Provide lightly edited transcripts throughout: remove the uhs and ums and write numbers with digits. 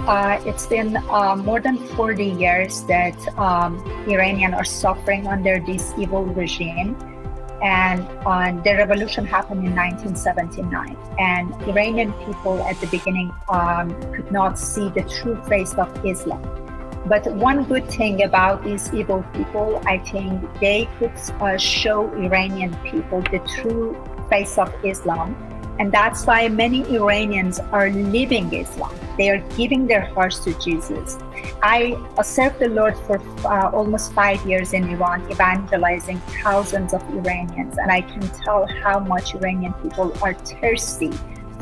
It's been more than 40 years that Iranians are suffering under this evil regime. And the revolution happened in 1979. And Iranian people at the beginning could not see the true face of Islam. But one good thing about these evil people, I think they could show Iranian people the true face of Islam. And that's why many Iranians are living Islam. They are giving their hearts to Jesus. I served the Lord for almost 5 years in Iran, evangelizing thousands of Iranians. And I can tell how much Iranian people are thirsty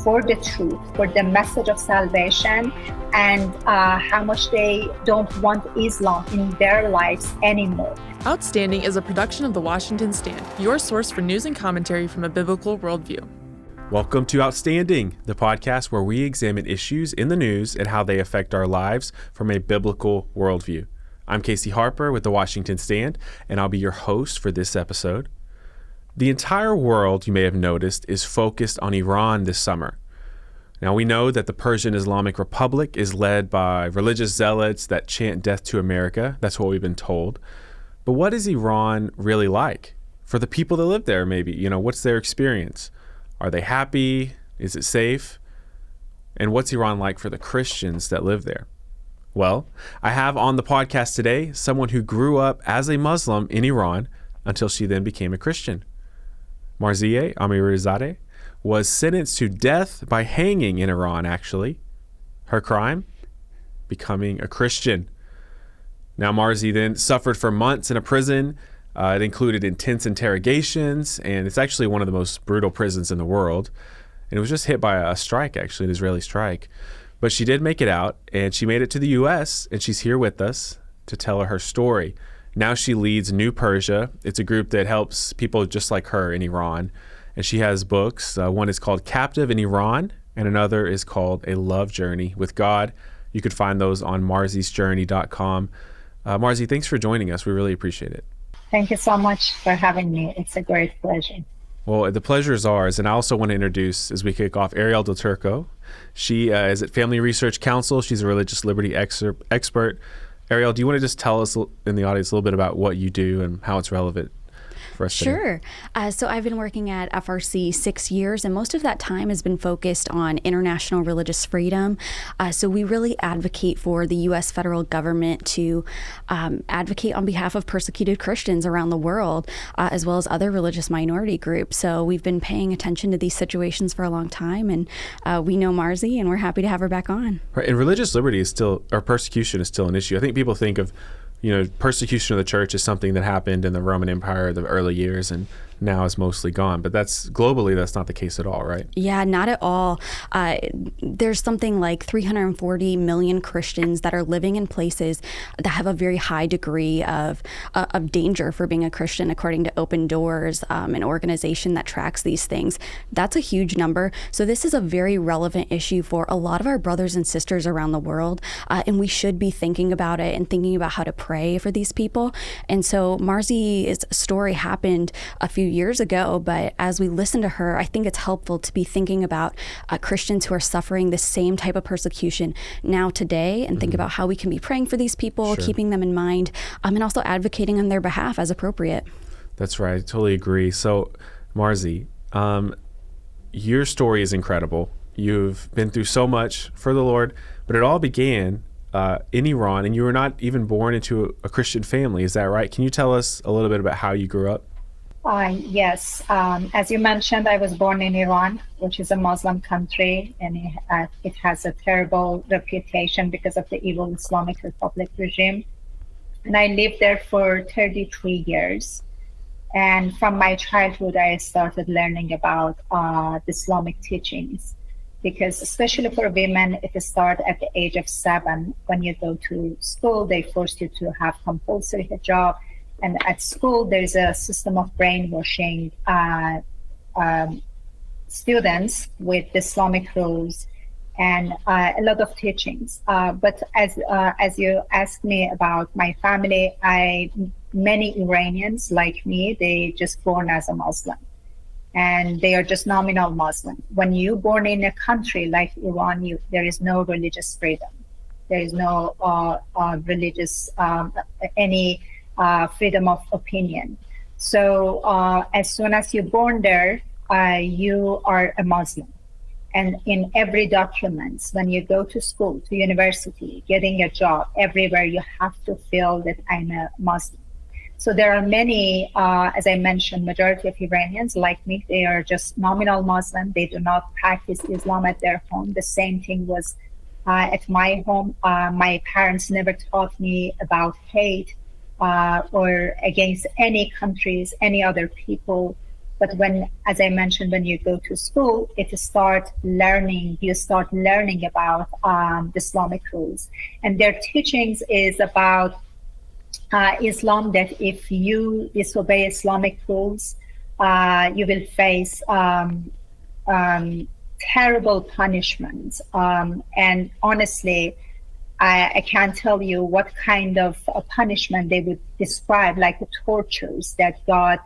for the truth, for the message of salvation, and how much they don't want Islam in their lives anymore. Outstanding is a production of The Washington Stand, your source for news and commentary from a biblical worldview. Welcome to Outstanding, the podcast where we examine issues in the news and how they affect our lives from a biblical worldview. I'm Casey Harper with The Washington Stand, and I'll be your host for this episode. The entire world, you may have noticed, is focused on Iran this summer. Now, we know that the Persian Islamic Republic is led by religious zealots that chant death to America. That's what we've been told. But what is Iran really like? For the people that live there, maybe, what's their experience? Are they happy? Is it safe? And what's Iran like for the Christians that live there? Well, I have on the podcast today someone who grew up as a Muslim in Iran until she then became a Christian. Marziyeh Amirizadeh was sentenced to death by hanging in Iran, actually. Her crime? Becoming a Christian. Now, Marzi then suffered for months in a prison. It included intense interrogations, and it's actually one of the most brutal prisons in the world. And it was just hit by a strike, actually, an Israeli strike. But she did make it out, and she made it to the U.S., and she's here with us to tell her story. Now she leads New Persia. It's a group that helps people just like her in Iran. And she has books. One is called Captive in Iran, and another is called A Love Journey with God. You could find those on marzisjourney.com. Marzi, thanks for joining us. We really appreciate it. Thank you so much for having me. It's a great pleasure. Well, the pleasure is ours. And I also want to introduce, as we kick off, Arielle Turco. She is at Family Research Council. She's a religious liberty expert. Arielle, do you want to just tell us in the audience a little bit about what you do and how it's relevant for us today? Sure. So I've been working at FRC 6 years, and most of that time has been focused on international religious freedom. So we really advocate for the U.S. federal government to advocate on behalf of persecuted Christians around the world, as well as other religious minority groups. So we've been paying attention to these situations for a long time, and we know Marzi, and we're happy to have her back on. Right. And religious liberty is still, or persecution is still an issue. I think people think of persecution of the church is something that happened in the Roman Empire, the early years, and now is mostly gone. But that's not the case at all, right? Yeah, not at all. There's something like 340 million Christians that are living in places that have a very high degree of danger for being a Christian, according to Open Doors, an organization that tracks these things. That's a huge number. So this is a very relevant issue for a lot of our brothers and sisters around the world, and we should be thinking about it and thinking about how to pray for these people. And so Marzi's story happened a few years ago, but as we listen to her, I think it's helpful to be thinking about Christians who are suffering the same type of persecution now today, and think about how we can be praying for these people, Sure. keeping them in mind, and also advocating on their behalf as appropriate. That's right. I totally agree. So, Marzi, your story is incredible. You've been through so much for the Lord, but it all began in Iran, and you were not even born into a Christian family. Is that right? Can you tell us a little bit about how you grew up? Yes. As you mentioned, I was born in Iran, which is a Muslim country, and it has a terrible reputation because of the evil Islamic Republic regime. And I lived there for 33 years. And from my childhood, I started learning about the Islamic teachings, because especially for women, it starts at the age of 7. When you go to school, they force you to have compulsory hijab. And at school, there's a system of brainwashing students with Islamic rules and a lot of teachings. But as you asked me about my family, many Iranians like me, they just born as a Muslim, and they are just nominal Muslim. When you're born in a country like Iran, there is no religious freedom. There is no religious, any freedom of opinion. So as soon as you're born there, you are a Muslim. And in every document, when you go to school, to university, getting a job, everywhere you have to fill that I'm a Muslim. So there are many, as I mentioned, majority of Iranians like me, they are just nominal Muslim. They do not practice Islam at their home. The same thing was at my home. My parents never taught me about hate or against any countries, any other people. But when, as I mentioned, when you go to school, you start learning about the Islamic rules. And their teachings is about Islam, that if you disobey Islamic rules, you will face terrible punishments. And honestly, I can't tell you what kind of punishment they would describe, like the tortures that God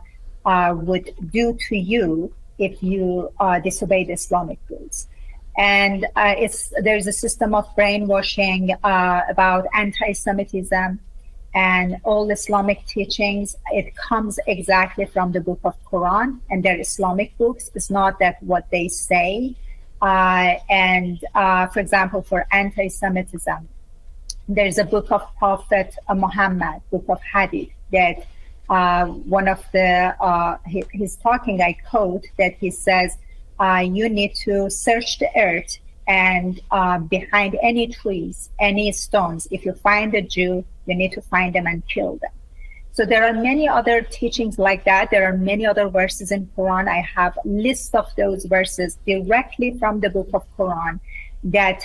would do to you if you disobey the Islamic rules. And there's a system of brainwashing about anti-Semitism and all Islamic teachings. It comes exactly from the book of Quran and their Islamic books. It's not that what they say. For example, for anti-Semitism, there's a book of Prophet Muhammad, book of Hadith, that one of the, he's talking, I quote, that he says, you need to search the earth and behind any trees, any stones, if you find a Jew, you need to find them and kill them. So there are many other teachings like that. There are many other verses in Quran. I have a list of those verses directly from the book of Quran that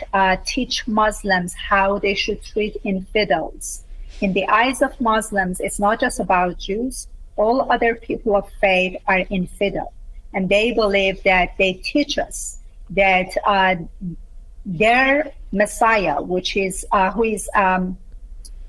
teach Muslims how they should treat infidels. In the eyes of Muslims, it's not just about Jews. All other people of faith are infidel. And they believe that they teach us that their Messiah, which is who is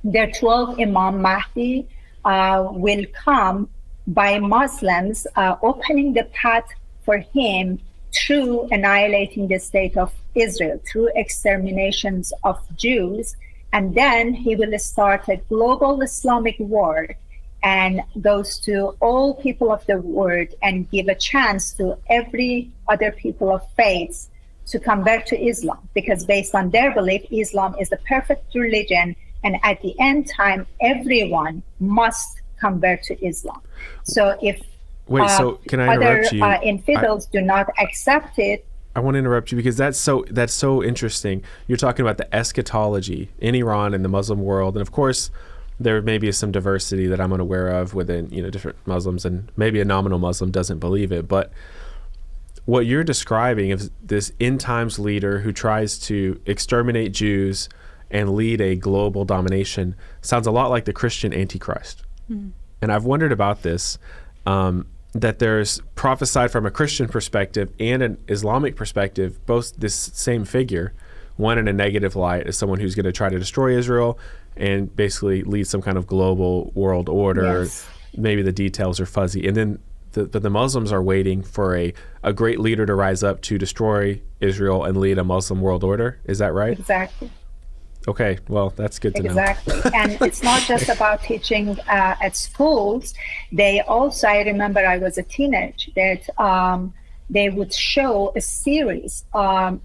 their 12th Imam Mahdi, will come by Muslims opening the path for him through annihilating the state of Israel, through exterminations of Jews. And then he will start a global Islamic war and goes to all people of the world and give a chance to every other people of faith to convert to Islam, because based on their belief, Islam is the perfect religion, and at the end time, everyone must convert to Islam. So if so can I interrupt you? Infidels do not accept it. I want to interrupt you because that's so interesting. You're talking about the eschatology in Iran and the Muslim world, and of course, there may be some diversity that I'm unaware of within different Muslims, and maybe a nominal Muslim doesn't believe it. But what you're describing is this end times leader who tries to exterminate Jews and lead a global domination sounds a lot like the Christian Antichrist. Mm-hmm. And I've wondered about this, that there's prophesied from a Christian perspective and an Islamic perspective, both this same figure, one in a negative light as someone who's going to try to destroy Israel and basically lead some kind of global world order. Yes. Maybe the details are fuzzy. And then the Muslims are waiting for a great leader to rise up to destroy Israel and lead a Muslim world order. Is that right? Exactly. Okay, well, that's good to know. Exactly. And it's not just about teaching at schools. They also, I remember I was a teenager, that they would show a series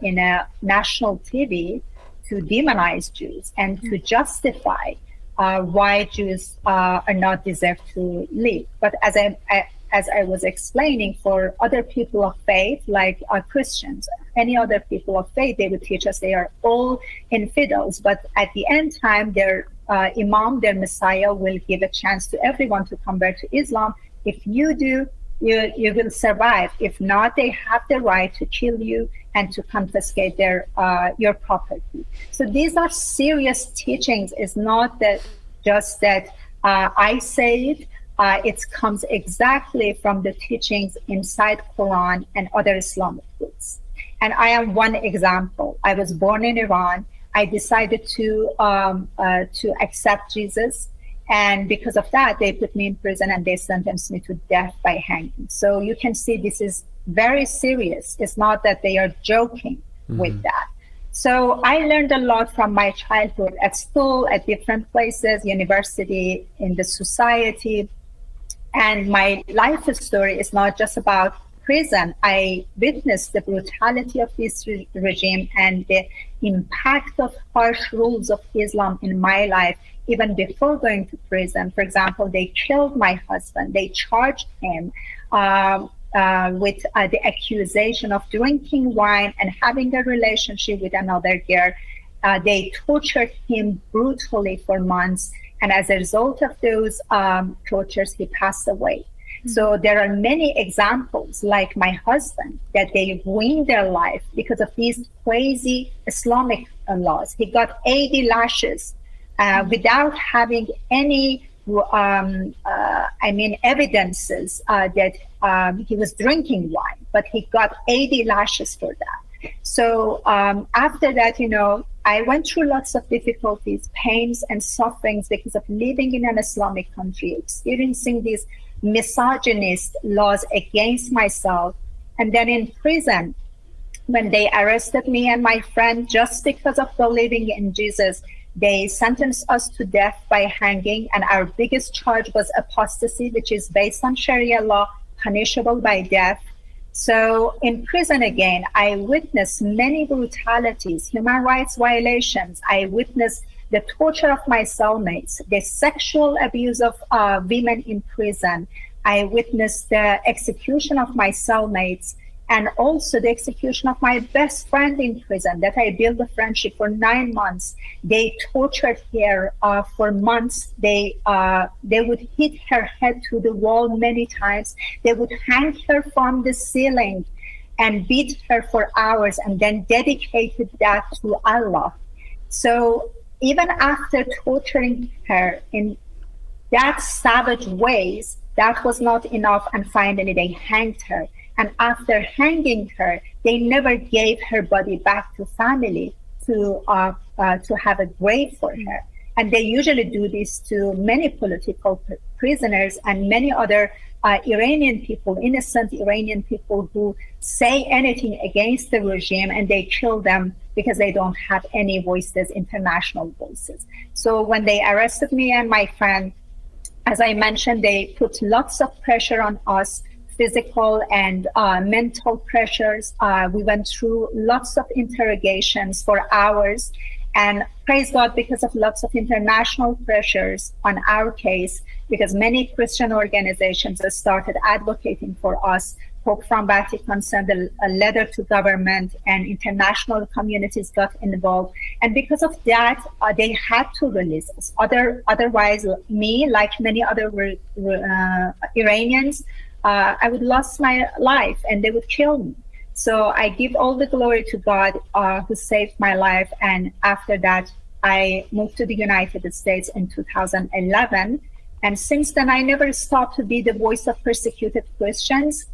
in a national TV to demonize Jews and to justify why Jews are not deserved to live. But as I was explaining, for other people of faith, like Christians, any other people of faith, they would teach us they are all infidels. But at the end time, their Imam, their Messiah, will give a chance to everyone to convert to Islam. If you do, you will survive. If not, they have the right to kill you and to confiscate your property. So these are serious teachings. It's not that just that I say it. It comes exactly from the teachings inside Quran and other Islamic books. And I am one example. I was born in Iran. I decided to accept Jesus. And because of that, they put me in prison and they sentenced me to death by hanging. So you can see this is very serious. It's not that they are joking with that. So I learned a lot from my childhood at school, at different places, university, in the society. And my life story is not just about prison. I witnessed the brutality of this regime and the impact of harsh rules of Islam in my life, even before going to prison. For example, they killed my husband. They charged him with the accusation of drinking wine and having a relationship with another girl. They tortured him brutally for months. And as a result of those tortures, he passed away. Mm-hmm. So there are many examples, like my husband, that they ruined their life because of these crazy Islamic laws. He got 80 lashes without having any evidences that he was drinking wine, but he got 80 lashes for that. So after that, I went through lots of difficulties, pains and sufferings because of living in an Islamic country, experiencing these misogynist laws against myself. And then in prison, when they arrested me and my friend just because of believing in Jesus, they sentenced us to death by hanging. And our biggest charge was apostasy, which is based on Sharia law, punishable by death. So in prison again, I witnessed many brutalities, human rights violations. I witnessed the torture of my cellmates, the sexual abuse of women in prison. I witnessed the execution of my cellmates and also the execution of my best friend in prison that I built a friendship for 9 months. They tortured her for months. They would hit her head to the wall many times. They would hang her from the ceiling and beat her for hours and then dedicated that to Allah. So even after torturing her in that savage ways, that was not enough, and finally they hanged her. And after hanging her, they never gave her body back to family to have a grave for her. And they usually do this to many political prisoners and many other Iranian people, innocent Iranian people who say anything against the regime, and they kill them because they don't have any voices, international voices. So when they arrested me and my friend, as I mentioned, they put lots of pressure on us, physical and mental pressures. We went through lots of interrogations for hours, and praise God, because of lots of international pressures on our case, because many Christian organizations started advocating for us. Pope from Vatican sent a letter to government, and international communities got involved. And because of that, they had to release us. Otherwise, me, like many other Iranians, I would lose my life and they would kill me. So I give all the glory to God who saved my life. And after that, I moved to the United States in 2011. And since then, I never stopped to be the voice of persecuted Christians.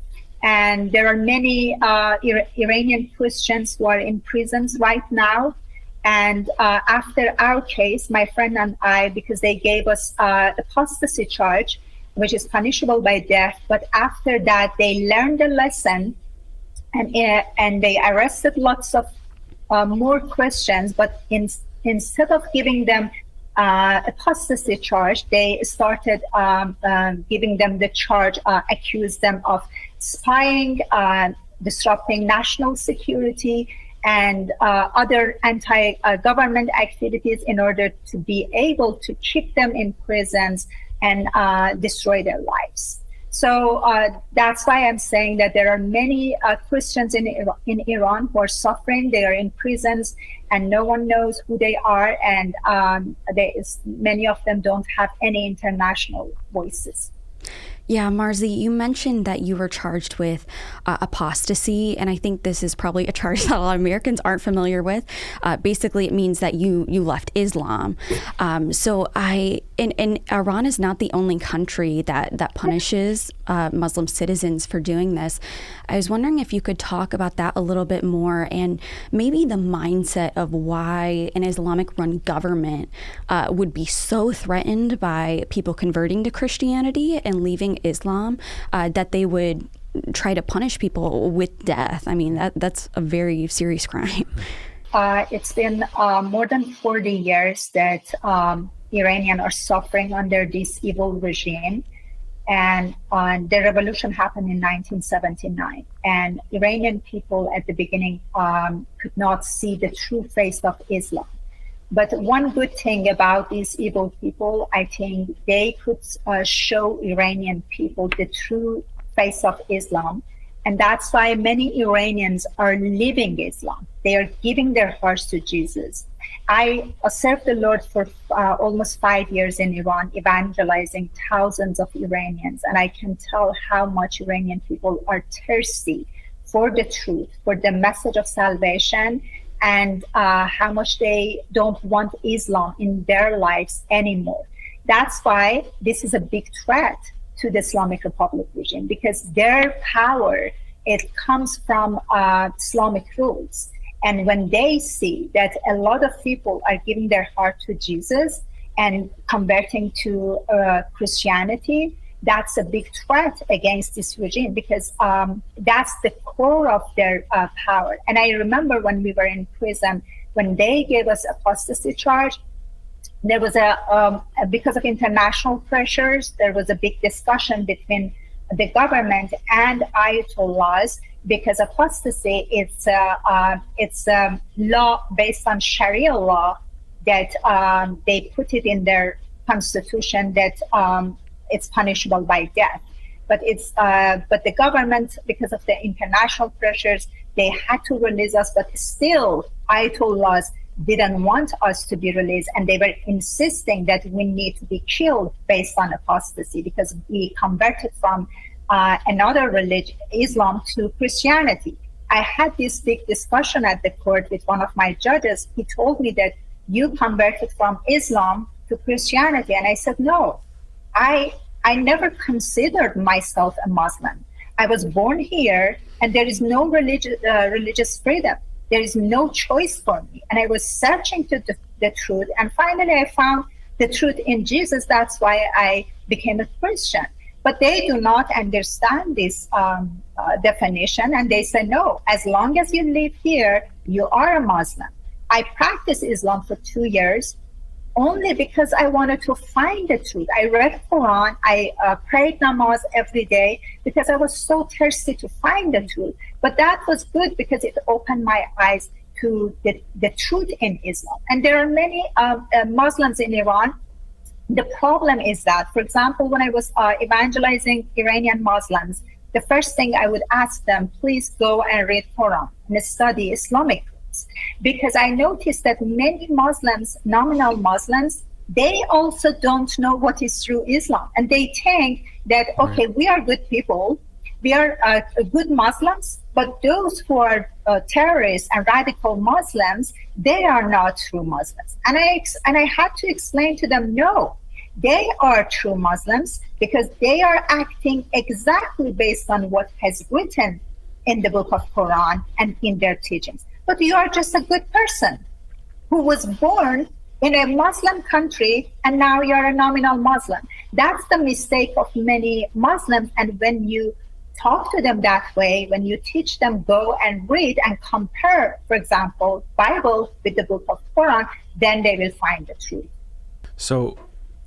And there are many Iranian Christians who are in prisons right now. And after our case, my friend and I, because they gave us apostasy charge, which is punishable by death. But after that, they learned a lesson, and they arrested lots of more Christians. But instead of giving them apostasy charge, they started giving them the charge, accused them of spying, disrupting national security, and other anti-government activities in order to be able to keep them in prisons and destroy their lives. So that's why I'm saying that there are many Christians in Iran who are suffering. They are in prisons and no one knows who they are. And many of them don't have any international voices. Yeah, Marzi, you mentioned that you were charged with apostasy, and I think this is probably a charge that a lot of Americans aren't familiar with. Basically, it means that you left Islam. And Iran is not the only country that punishes Muslim citizens for doing this. I was wondering if you could talk about that a little bit more, and maybe the mindset of why an Islamic-run government would be so threatened by people converting to Christianity and leaving Islam that they would try to punish people with death. I mean, that's a very serious crime. it's been more than 40 years that Iranians are suffering under this evil regime. And the revolution happened in 1979. And Iranian people at the beginning could not see the true face of Islam. But one good thing about these evil people, I think they could show Iranian people the true face of Islam. And that's why many Iranians are living Islam. They are giving their hearts to Jesus. I served the Lord for almost 5 years in Iran, evangelizing thousands of Iranians. And I can tell how much Iranian people are thirsty for the truth, for the message of salvation, and how much they don't want Islam in their lives anymore. That's why this is a big threat to the Islamic Republic regime, because their power, it comes from Islamic rules. And when they see that a lot of people are giving their heart to Jesus and converting to Christianity, that's a big threat against this regime, because that's the core of their power. And I remember when we were in prison, when they gave us apostasy charge, there was because of international pressures, there was a big discussion between the government and Ayatollahs, because apostasy, it's a law based on Sharia law that they put it in their constitution that it's punishable by death. But the government, because of the international pressures, they had to release us. But still, Ayatollahs didn't want us to be released, and they were insisting that we need to be killed based on apostasy, because we converted from another religion, Islam, to Christianity. I had this big discussion at the court with one of my judges. He told me that you converted from Islam to Christianity. And I said, no, I never considered myself a Muslim. I was born here, and there is no religious freedom. There is no choice for me. And I was searching to the truth. And finally, I found the truth in Jesus. That's why I became a Christian. But they do not understand this definition. And they say, no, as long as you live here, you are a Muslim. I practiced Islam for 2 years only because I wanted to find the truth. I read Quran, I prayed namaz every day because I was so thirsty to find the truth. But that was good because it opened my eyes to the truth in Islam. And there are many Muslims in Iran. The problem is that, for example, when I was evangelizing Iranian Muslims, the first thing I would ask them, please go and read Quran and study Islamic rules. Because I noticed that many Muslims, nominal Muslims, they also don't know what is true Islam. And they think that, okay, we are good people, we are good Muslims, but those who are terrorists and radical Muslims, they are not true Muslims. And I had to explain to them, no, they are true Muslims because they are acting exactly based on what has written in the book of Quran and in their teachings. But you are just a good person who was born in a Muslim country and now you're a nominal Muslim. That's the mistake of many Muslims. And when you talk to them that way, when you teach them, go and read and compare, for example, Bible with the book of Quran, then they will find the truth. So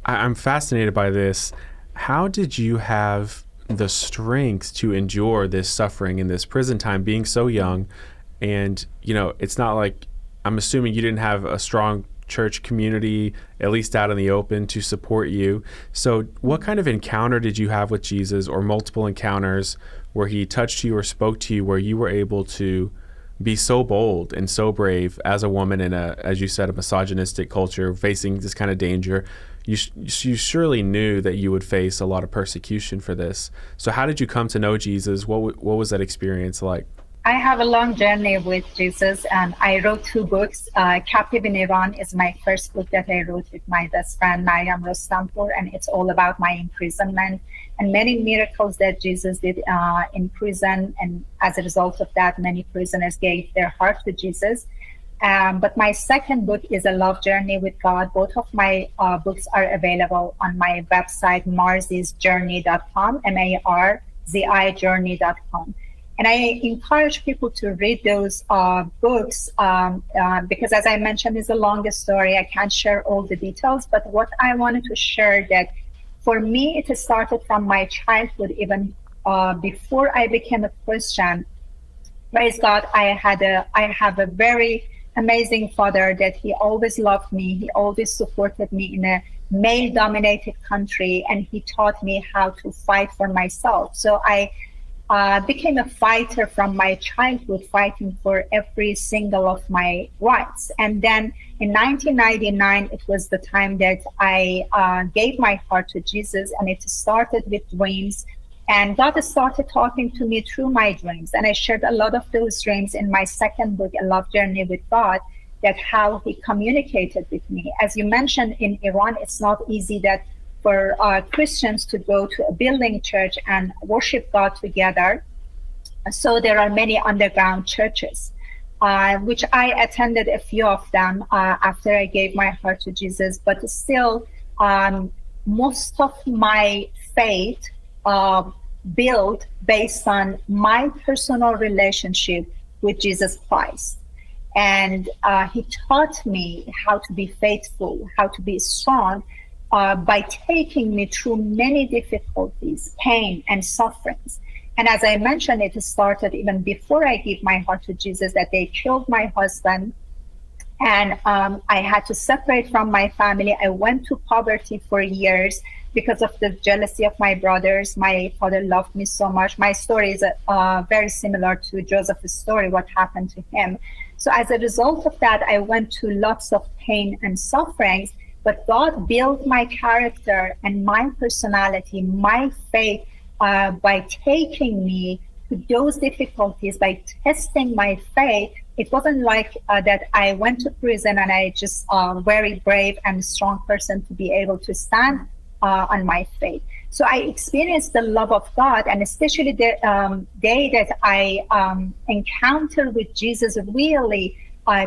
I'm fascinated by this. How did you have the strength to endure this suffering in this prison time, being so young? And, you know, it's not like, I'm assuming you didn't have a strong church community, at least out in the open, to support you. So what kind of encounter did you have with Jesus, or multiple encounters where he touched you or spoke to you, where you were able to be so bold and so brave as a woman in a, as you said, a misogynistic culture, facing this kind of danger? You surely knew that you would face a lot of persecution for this. So how did you come to know Jesus? What was that experience like? I have a long journey with Jesus, and I wrote 2 books. Captive in Iran is my first book that I wrote with my best friend, Marziyeh Amirizadeh, and it's all about my imprisonment and many miracles that Jesus did in prison. And as a result of that, many prisoners gave their heart to Jesus. But my second book is a love journey with God. Both of my books are available on my website, marzisjourney.com, MARZI journey.com. And I encourage people to read those books because, as I mentioned, it's the longest story. I can't share all the details, but what I wanted to share that for me, it started from my childhood, even before I became a Christian. Praise God, I have a very amazing father that he always loved me. He always supported me in a male-dominated country, and he taught me how to fight for myself. So I became a fighter from my childhood, fighting for every single of my rights. And then in 1999, it was the time that I gave my heart to Jesus, and it started with dreams. And God started talking to me through my dreams. And I shared a lot of those dreams in my second book, A Love Journey with God, that how he communicated with me. As you mentioned, in Iran, it's not easy that for Christians to go to a building church and worship God together. So there are many underground churches, which I attended a few of them after I gave my heart to Jesus. But still, most of my faith built based on my personal relationship with Jesus Christ. And he taught me how to be faithful, how to be strong, by taking me through many difficulties, pain, and sufferings. And as I mentioned, it started even before I gave my heart to Jesus, that they killed my husband. And I had to separate from my family. I went to poverty for years because of the jealousy of my brothers. My father loved me so much. My story is very similar to Joseph's story, what happened to him. So as a result of that, I went to lots of pain and sufferings. But God built my character and my personality, my faith, by taking me to those difficulties, by testing my faith. It wasn't like that I went to prison and I just very brave and strong person to be able to stand on my faith. So I experienced the love of God, and especially the day that I encountered with Jesus really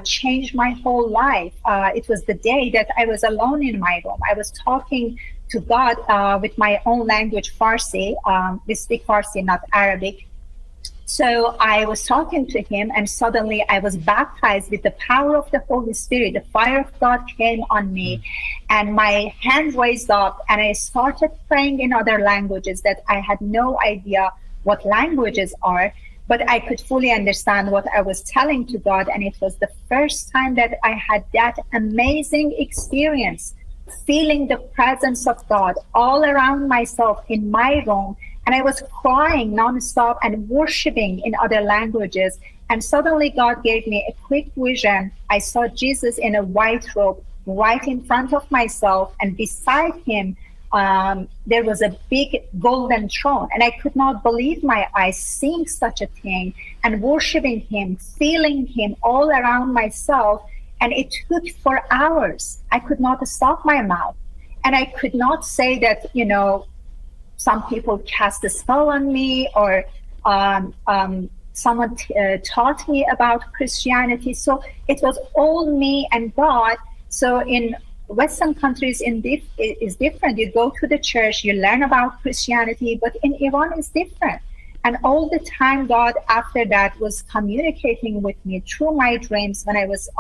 changed my whole life. It was the day that I was alone in my room. I was talking to God with my own language, Farsi. We speak Farsi, not Arabic. So I was talking to him, and suddenly I was baptized with the power of the Holy Spirit. The fire of God came on me, and my hand raised up, and I started praying in other languages that I had no idea what languages are, but I could fully understand what I was telling to God. And it was the first time that I had that amazing experience, feeling the presence of God all around myself in my room. And I was crying nonstop and worshiping in other languages. And suddenly God gave me a quick vision. I saw Jesus in a white robe right in front of myself, and beside him, there was a big golden throne. And I could not believe my eyes seeing such a thing and worshiping him, feeling him all around myself. And it took for hours. I could not stop my mouth. And I could not say that, some people cast a spell on me, or someone taught me about Christianity. So it was all me and God. So in Western countries is different. You go to the church, you learn about Christianity, but in Iran it's different. And all the time God after that was communicating with me through my dreams when I was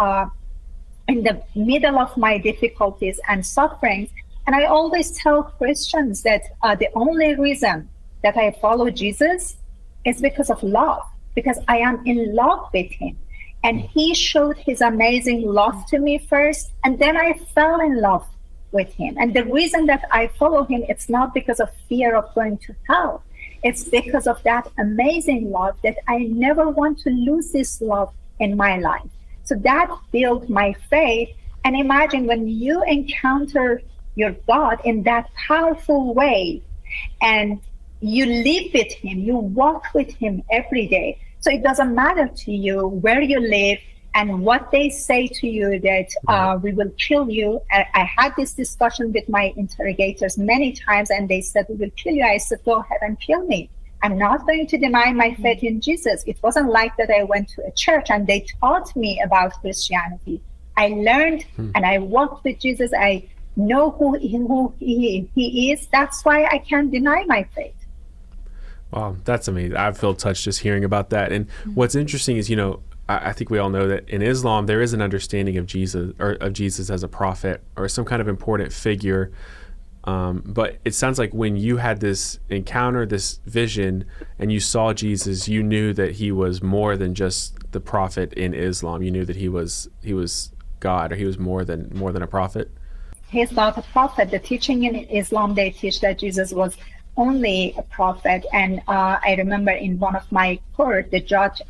in the middle of my difficulties and sufferings. And I always tell Christians that the only reason that I follow Jesus is because of love, because I am in love with him. And he showed his amazing love to me first, and then I fell in love with him. And the reason that I follow him, it's not because of fear of going to hell. It's because of that amazing love that I never want to lose this love in my life. So that built my faith. And imagine when you encounter your God in that powerful way, and you live with him, you walk with him every day. So it doesn't matter to you where you live and what they say to you that we will kill you. I had this discussion with my interrogators many times, and they said, we will kill you. I said, go ahead and kill me. I'm not going to deny my faith in Jesus. It wasn't like that I went to a church and they taught me about Christianity. I learned and I walked with Jesus. I know who he is. That's why I can't deny my faith. Wow, that's amazing. I feel touched just hearing about that. And what's interesting is, I think we all know that in Islam, there is an understanding of Jesus, or of Jesus as a prophet or some kind of important figure. But it sounds like when you had this encounter, this vision, and you saw Jesus, you knew that he was more than just the prophet in Islam. You knew that he was God, or he was more than a prophet. He's not a prophet. The teaching in Islam, they teach that Jesus was only a prophet. And I remember in one of my court, the judge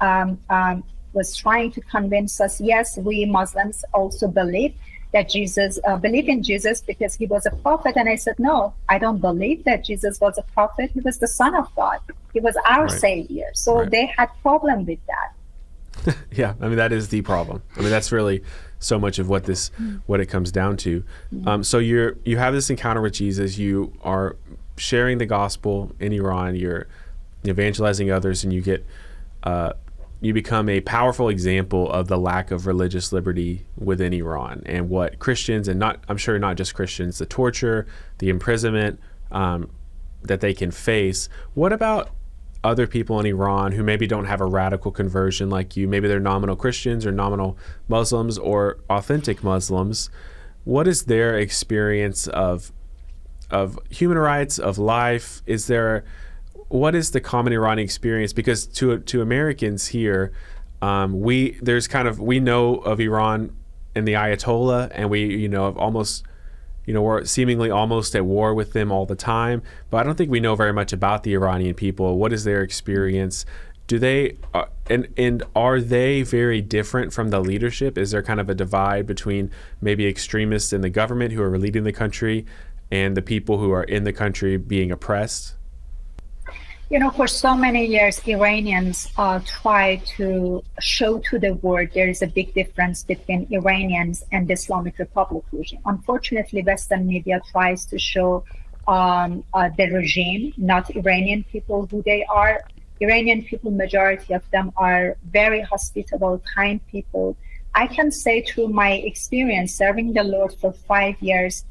was trying to convince us, yes, we Muslims also believe in Jesus because he was a prophet. And I said, no, I don't believe that Jesus was a prophet. He was the Son of God. He was our Savior. So they had problem with that. Yeah, I mean, that is the problem. I mean, that's really so much of what it comes down to. So you have this encounter with Jesus. You are sharing the gospel in Iran. You're evangelizing others, and you become a powerful example of the lack of religious liberty within Iran, and what Christians, and I'm sure not just Christians, the torture, the imprisonment that they can face. What about other people in Iran who maybe don't have a radical conversion like you? Maybe they're nominal Christians or nominal Muslims or authentic Muslims. What is their experience of human rights, of life? What is the common Iranian experience? Because to Americans here, we know of Iran and the Ayatollah, and we're seemingly almost at war with them all the time. But I don't think we know very much about the Iranian people. What is their experience? Do they and are they very different from the leadership? Is there kind of a divide between maybe extremists in the government who are leading the country and the people who are in the country being oppressed? For so many years, Iranians try to show to the world there is a big difference between Iranians and the Islamic Republic regime. Unfortunately, Western media tries to show the regime, not Iranian people, who they are. Iranian people, majority of them are very hospitable, kind people. I can say through my experience serving the Lord for 5 years,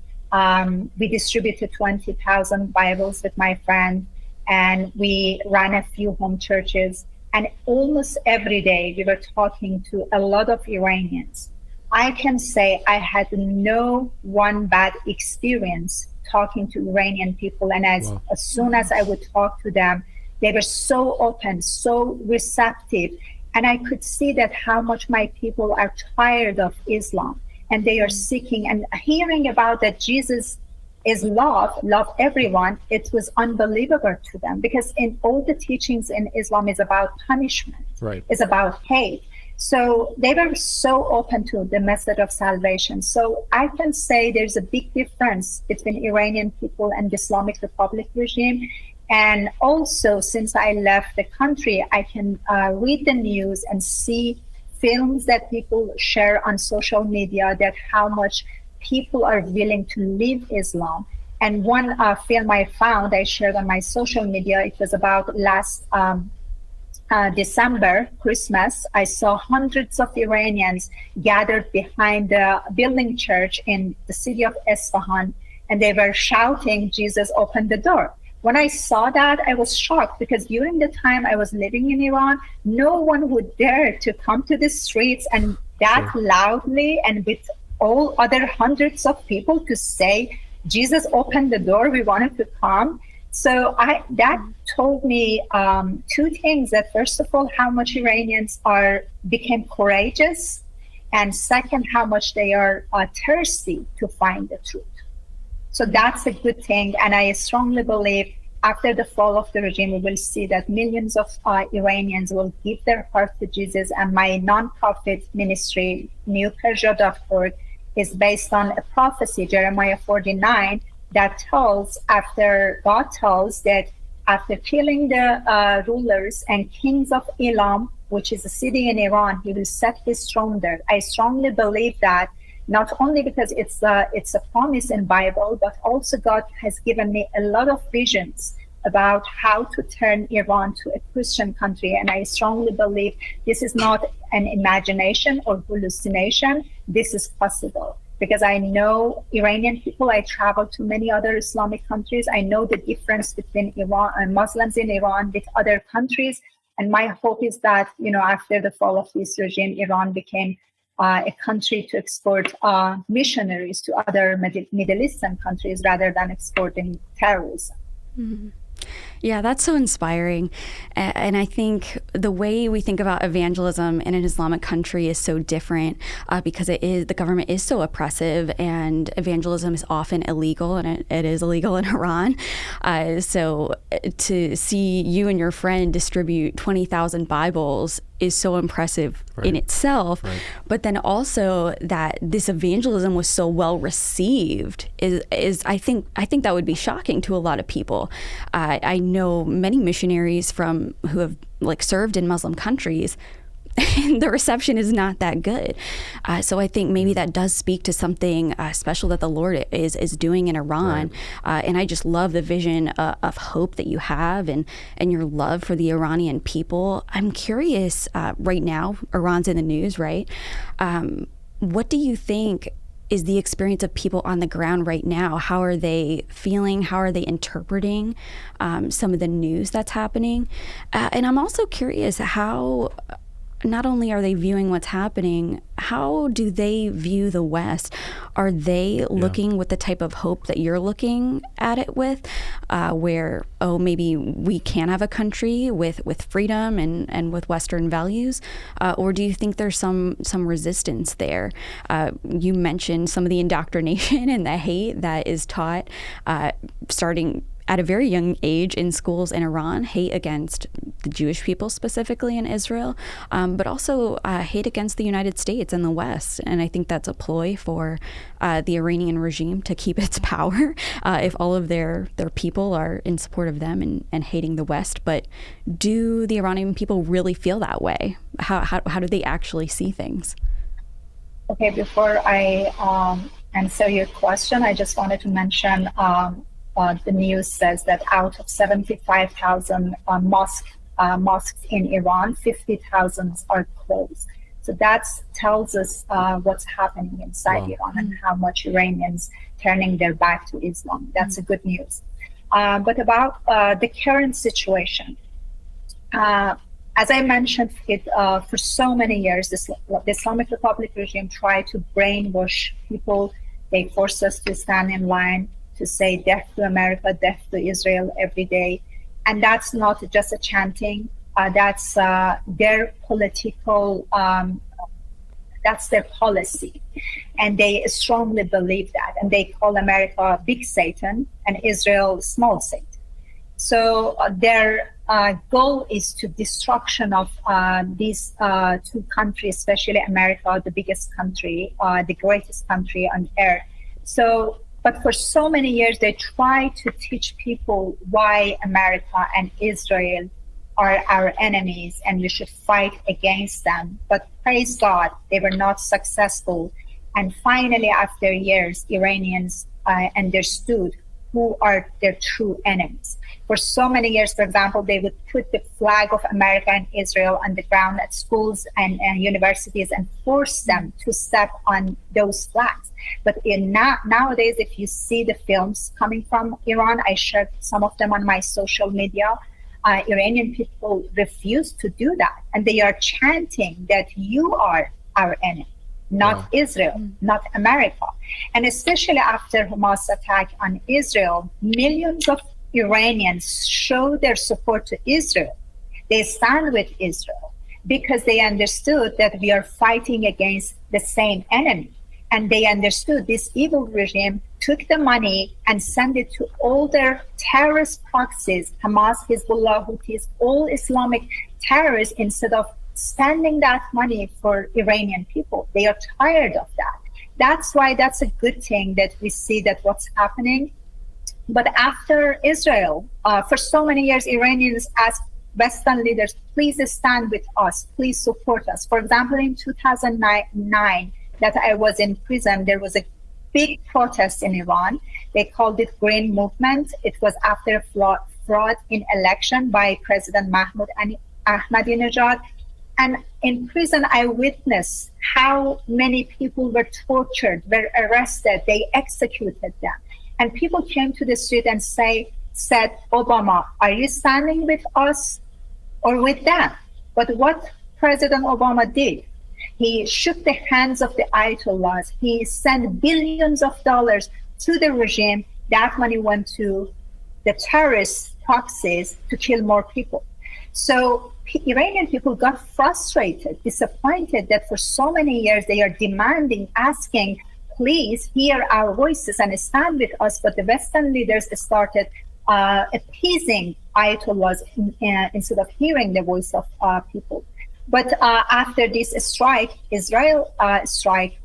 we distributed 20,000 Bibles with my friend, and we ran a few home churches. And almost every day we were talking to a lot of Iranians. I can say I had no one bad experience talking to Iranian people. And as soon as I would talk to them, they were so open, so receptive. And I could see that how much my people are tired of Islam, and they are seeking and hearing about that Jesus is love everyone. It was unbelievable to them, because in all the teachings in Islam is about punishment, is about hate. So they were so open to the method of salvation. So I can say there's a big difference between Iranian people and the Islamic Republic regime. And also, since I left the country, I can read the news and see films that people share on social media, that how much people are willing to leave Islam. And one film I found, I shared on my social media, it was about last December, Christmas. I saw hundreds of Iranians gathered behind the building church in the city of Isfahan, and they were shouting, Jesus, open the door. When I saw that, I was shocked, because during the time I was living in Iran, no one would dare to come to the streets and that loudly and with all other hundreds of people to say, Jesus opened the door, we wanted to come. So that told me two things: that first of all, how much Iranians became courageous, and second, how much they are thirsty to find the truth. So that's a good thing. And I strongly believe after the fall of the regime, we will see that millions of Iranians will give their heart to Jesus. And my nonprofit ministry, newpersia.org, is based on a prophecy, Jeremiah 49, that tells, God tells that after killing the rulers and kings of Elam, which is a city in Iran, he will set his throne there. I strongly believe that, not only because it's a promise in Bible, but also God has given me a lot of visions about how to turn Iran to a Christian country. And I strongly believe this is not an imagination or hallucination. This is possible. because I know Iranian people. I travel to many other Islamic countries. I know the difference between Iran and Muslims in Iran with other countries. And my hope is that, after the fall of this regime, Iran became a country to export missionaries to other Middle Eastern countries rather than exporting terrorism. Mm-hmm. Yeah, that's so inspiring. And I think the way we think about evangelism in an Islamic country is so different because the government is so oppressive, and evangelism is often illegal, and it is illegal in Iran. So to see you and your friend distribute 20,000 Bibles is so impressive in itself. Right. But then also that this evangelism was so well received is I think that would be shocking to a lot of people. I know many missionaries who have served in Muslim countries, and the reception is not that good. So I think maybe that does speak to something special that the Lord is doing in Iran. Right. And I just love the vision of hope that you have and your love for the Iranian people. I'm curious, right now, Iran's in the news, right? What do you think is the experience of people on the ground right now? How are they feeling? How are they interpreting some of the news that's happening? And I'm also curious how not only are they viewing what's happening, how do they view the West? Are they looking with the type of hope that you're looking at it with, where, maybe we can have a country with freedom and with Western values? Or do you think there's some resistance there? You mentioned some of the indoctrination and the hate that is taught starting at a very young age in schools in Iran, hate against the Jewish people specifically in Israel, but also hate against the United States and the West. And I think that's a ploy for the Iranian regime to keep its power if all of their people are in support of them and hating the West. But do the Iranian people really feel that way? How do they actually see things? Okay, before I answer your question, I just wanted to mention the news says that out of 75,000 mosques in Iran, 50,000 are closed. So that tells us what's happening inside Iran and how much Iranians turning their back to Islam. That's a good news. But about the current situation, as I mentioned, for so many years, the Islamic Republic regime tried to brainwash people. They forced us to stand in line to say death to America, death to Israel every day. And that's not just a chanting, that's their political, that's their policy. And they strongly believe that. And they call America big Satan and Israel small Satan. So their goal is to destruction of these two countries, especially America, the biggest country, the greatest country on earth. But for so many years, they try to teach people why America and Israel are our enemies and we should fight against them. But praise God, they were not successful. And finally, after years, Iranians understood who are their true enemies. For so many years, for example, they would put the flag of America and Israel on the ground at schools and universities and force them to step on those flags. But nowadays, if you see the films coming from Iran, I shared some of them on my social media, Iranian people refuse to do that. And they are chanting that you are our enemy, not Israel, not America. And especially after Hamas attack on Israel, millions of Iranians show their support to Israel. They stand with Israel because they understood that we are fighting against the same enemy. And they understood this evil regime took the money and sent it to all their terrorist proxies, Hamas, Hezbollah, Houthis, all Islamic terrorists, instead of spending that money for Iranian people. They are tired of that. That's why that's a good thing that we see that what's happening. But after Israel, for so many years, Iranians asked Western leaders, please stand with us, please support us. For example, in 2009, that I was in prison, there was a big protest in Iran. They called it Green Movement. It was after a fraud in election by President Ahmadinejad. And in prison, I witnessed how many people were tortured, were arrested, they executed them. And people came to the street and said, Obama, are you standing with us or with them? But what President Obama did, he shook the hands of the Ayatollahs. He sent billions of dollars to the regime. That money went to the terrorist proxies to kill more people. So Iranian people got frustrated, disappointed that for so many years they are demanding, asking, please hear our voices and stand with us. But the Western leaders started appeasing Ayatollahs instead of hearing the voice of people. But after this strike, Israel strike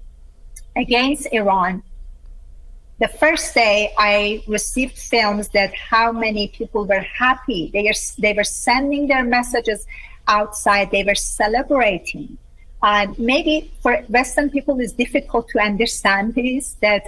against Iran, the first day I received films that how many people were happy. They were sending their messages outside. They were celebrating. Maybe for Western people it's difficult to understand this, that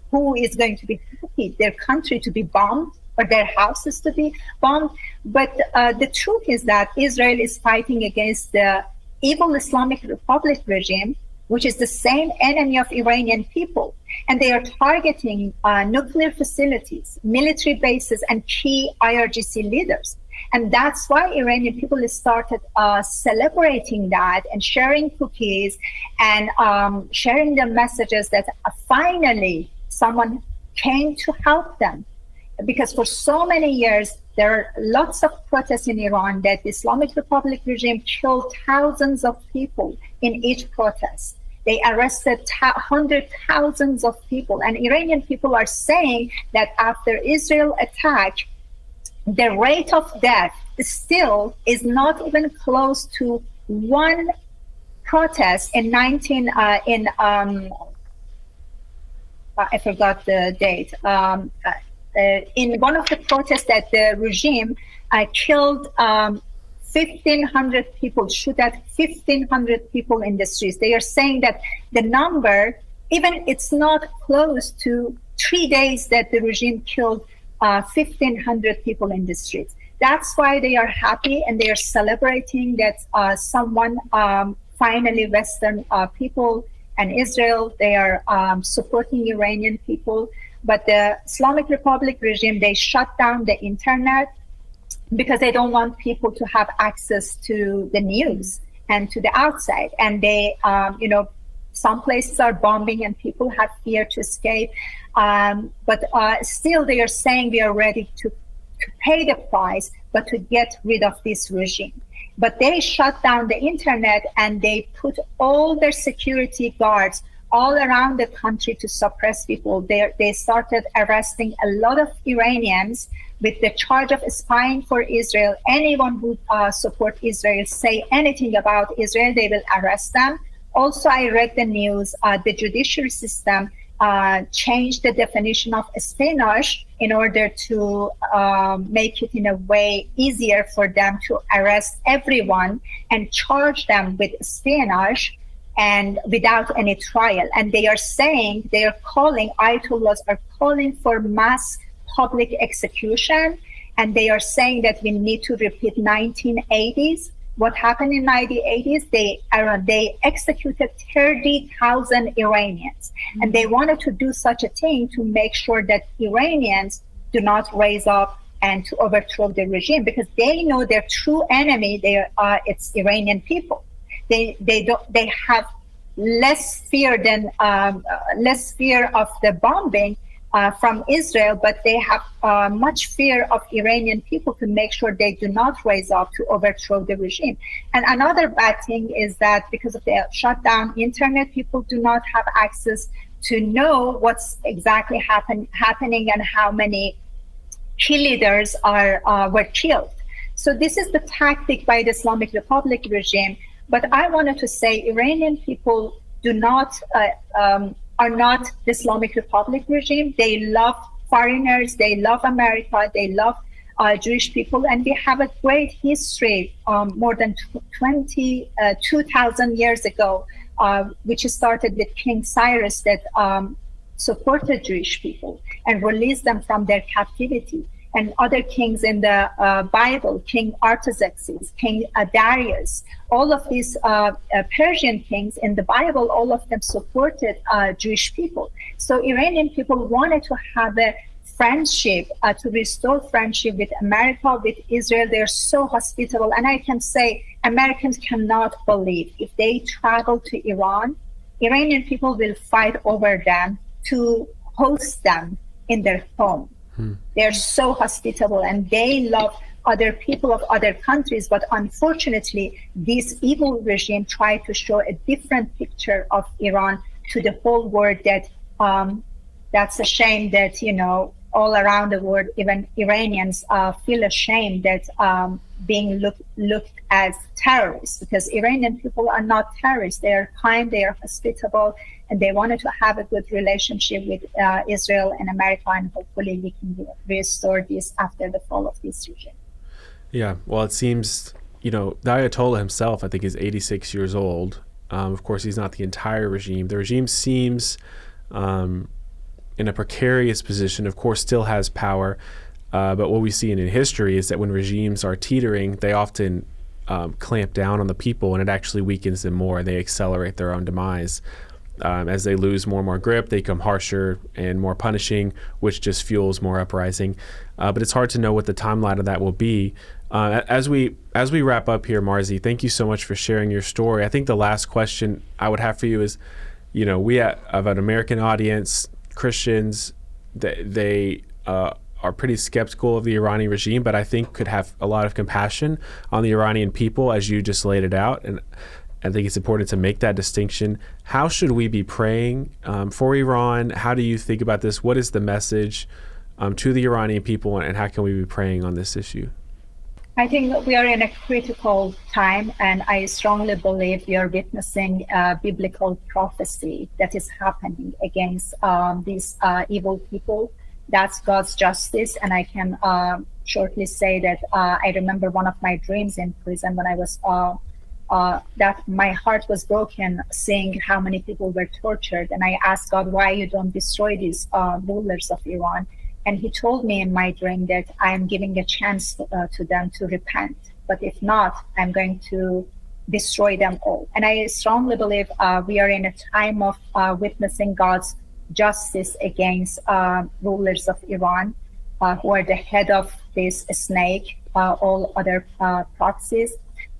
who is going to be happy, their country to be bombed or their houses to be bombed. But the truth is that Israel is fighting against the evil Islamic Republic regime, which is the same enemy of Iranian people. And they are targeting nuclear facilities, military bases, and key IRGC leaders. And that's why Iranian people started celebrating that and sharing cookies and sharing the messages that finally someone came to help them. Because for so many years, there are lots of protests in Iran that the Islamic Republic regime killed thousands of people in each protest. They arrested hundreds, thousands of people. And Iranian people are saying that after Israel attack, the rate of death still is not even close to one protest in I forgot the date. In one of the protests that the regime killed 1,500 people, shoot at 1,500 people in the streets. They are saying that the number, even it's not close to 3 days that the regime killed 1,500 people in the streets. That's why they are happy and they are celebrating that someone, finally Western people and Israel, they are supporting Iranian people. But the Islamic Republic regime, they shut down the internet because they don't want people to have access to the news and to the outside. And they, some places are bombing and people have fear to escape. But still they are saying we are ready to pay the price, but to get rid of this regime. But they shut down the internet and they put all their security guards all around the country to suppress people. They started arresting a lot of Iranians with the charge of spying for Israel. Anyone who support Israel, say anything about Israel, they will arrest them. Also, I read the news, the judiciary system changed the definition of espionage in order to make it in a way easier for them to arrest everyone and charge them with espionage and without any trial. And they are saying, they are calling, Ayatollahs are calling for mass public execution. And they are saying that we need to repeat 1980s. What happened in 1980s? They executed 30,000 Iranians. Mm-hmm. And they wanted to do such a thing to make sure that Iranians do not raise up and to overthrow the regime, because they know their true enemy, it's Iranian people. They have less fear of the bombing from Israel, but they have much fear of Iranian people to make sure they do not raise up to overthrow the regime. And another bad thing is that because of the shutdown internet, people do not have access to know what's exactly happening and how many key leaders were killed. So this is the tactic by the Islamic Republic regime. But I wanted to say Iranian people are not the Islamic Republic regime. They love foreigners, they love America, they love Jewish people, and we have a great history more than 2,000 years ago, which started with King Cyrus that supported Jewish people and released them from their captivity. and other kings in the Bible, King Artaxerxes, King Darius, all of these Persian kings in the Bible, all of them supported Jewish people. So Iranian people wanted to have a friendship, to restore friendship with America, with Israel. They're so hospitable. And I can say Americans cannot believe if they travel to Iran, Iranian people will fight over them to host them in their home. They're so hospitable and they love other people of other countries. But unfortunately, this evil regime tried to show a different picture of Iran to the whole world, that that's a shame that, all around the world, even Iranians feel ashamed that being looked as terrorists, because Iranian people are not terrorists. They are kind, they are hospitable, and they wanted to have a good relationship with Israel and America, and hopefully we can restore this after the fall of this regime. Yeah, well, it seems, the Ayatollah himself, I think, is 86 years old. Of course, he's not the entire regime. The regime seems in a precarious position, of course, still has power. But what we see in history is that when regimes are teetering, they often clamp down on the people, and it actually weakens them more. They accelerate their own demise. As they lose more and more grip, they become harsher and more punishing, which just fuels more uprising. But it's hard to know what the timeline of that will be. As we wrap up here, Marzi, thank you so much for sharing your story. I think the last question I would have for you is, we have an American audience, Christians, they are pretty skeptical of the Iranian regime, but I think could have a lot of compassion on the Iranian people, as you just laid it out. And I think it's important to make that distinction. How should we be praying for Iran? How do you think about this? What is the message to the Iranian people, and how can we be praying on this issue? I think we are in a critical time, and I strongly believe we are witnessing biblical prophecy that is happening against these evil people. That's God's justice, and I can shortly say that I remember one of my dreams in prison when I was that my heart was broken seeing how many people were tortured, and I asked God, why you don't destroy these rulers of Iran? And he told me in my dream that I'm giving a chance to them to repent. But if not, I'm going to destroy them all. And I strongly believe we are in a time of witnessing God's justice against rulers of Iran, who are the head of this snake, all other proxies.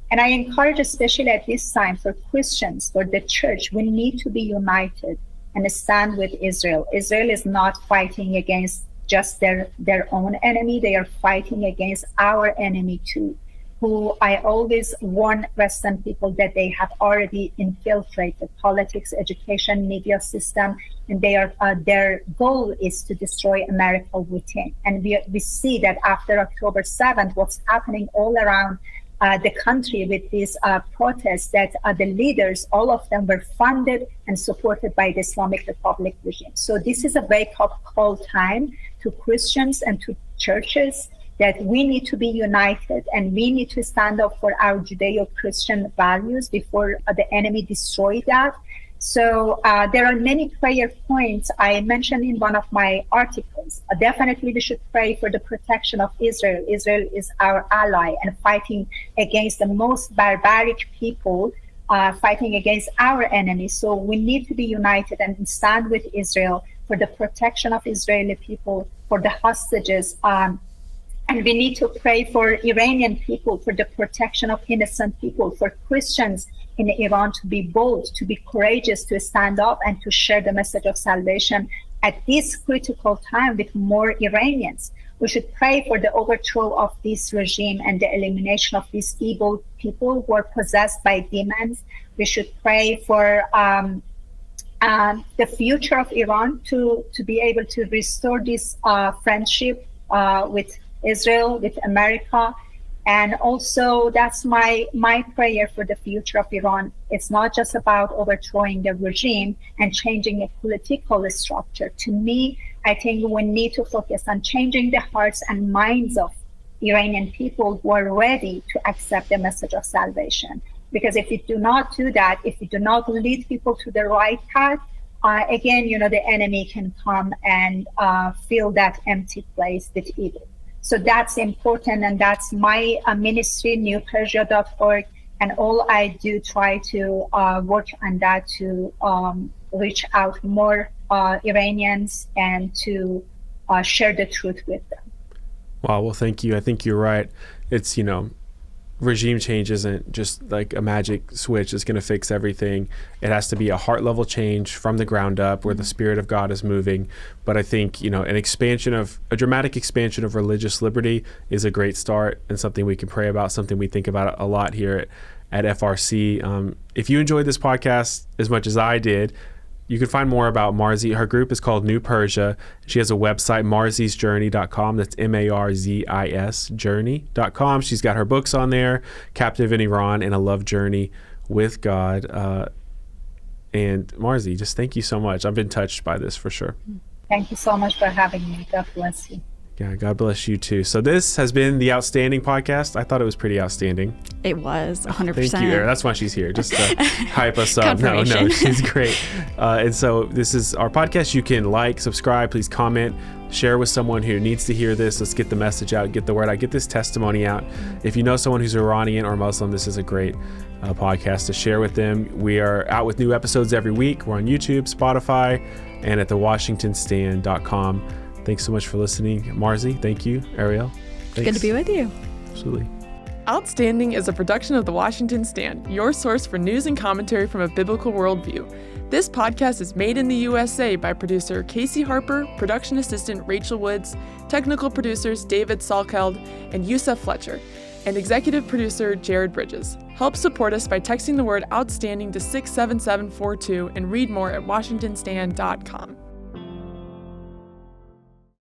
And I encourage, especially at this time, for Christians, for the church, we need to be united and stand with Israel. Israel is not fighting against just their own enemy. They are fighting against our enemy too, who I always warn Western people that they have already infiltrated politics, education, media system, and their goal is to destroy America within. And we see that after October 7th, what's happening all around the country with these protests, that the leaders, all of them were funded and supported by the Islamic Republic regime. So this is a wake-up call time to Christians and to churches that we need to be united and we need to stand up for our Judeo-Christian values before the enemy destroy that. So there are many prayer points I mentioned in one of my articles. Definitely we should pray for the protection of Israel. Israel is our ally and fighting against the most barbaric people, fighting against our enemies. So we need to be united and stand with Israel for the protection of Israeli people, for the hostages. And we need to pray for Iranian people, for the protection of innocent people, for Christians in Iran to be bold, to be courageous, to stand up and to share the message of salvation at this critical time with more Iranians. We should pray for the overthrow of this regime and the elimination of these evil people who are possessed by demons. We should pray for the future of Iran to be able to restore this friendship with Israel, with America. And also that's my prayer for the future of Iran. It's not just about overthrowing the regime and changing a political structure. To me, I think we need to focus on changing the hearts and minds of Iranian people who are ready to accept the message of salvation. Because if we do not do that, if we do not lead people to the right path, again, the enemy can come and fill that empty place with evil. So that's important, and that's my ministry, newpersia.org. And all I do try to work on that to reach out more Iranians and to share the truth with them. Wow, well, thank you. I think you're right. It's, regime change isn't just like a magic switch that's going to fix everything. It has to be a heart level change from the ground up where the Spirit of God is moving. But I think, a dramatic expansion of religious liberty is a great start and something we can pray about, something we think about a lot here at FRC. If you enjoyed this podcast as much as I did, you can find more about Marzi. Her group is called New Persia. She has a website, marzisjourney.com. That's MARZIS journey.com. She's got her books on there, Captive in Iran and A Love Journey with God. And Marzi, just thank you so much. I've been touched by this for sure. Thank you so much for having me. God bless you. Yeah, God bless you too. So this has been the Outstanding podcast. I thought it was pretty outstanding. It was 100%. Thank you, Ariel. That's why she's here, just to hype us up. No, she's great. And so this is our podcast. You can like, subscribe, please comment, share with someone who needs to hear this. Let's get the message out, get the word out, get this testimony out. If you know someone who's Iranian or Muslim, this is a great podcast to share with them. We are out with new episodes every week. We're on YouTube, Spotify, and at thewashingtonstand.com. Thanks so much for listening. Marzi, thank you. Arielle, thanks. Good to be with you. Absolutely. Outstanding is a production of The Washington Stand, your source for news and commentary from a biblical worldview. This podcast is made in the USA by producer Casey Harper, production assistant Rachel Woods, technical producers David Salkeld and Yusuf Fletcher, and executive producer Jared Bridges. Help support us by texting the word outstanding to 67742 and read more at washingtonstand.com.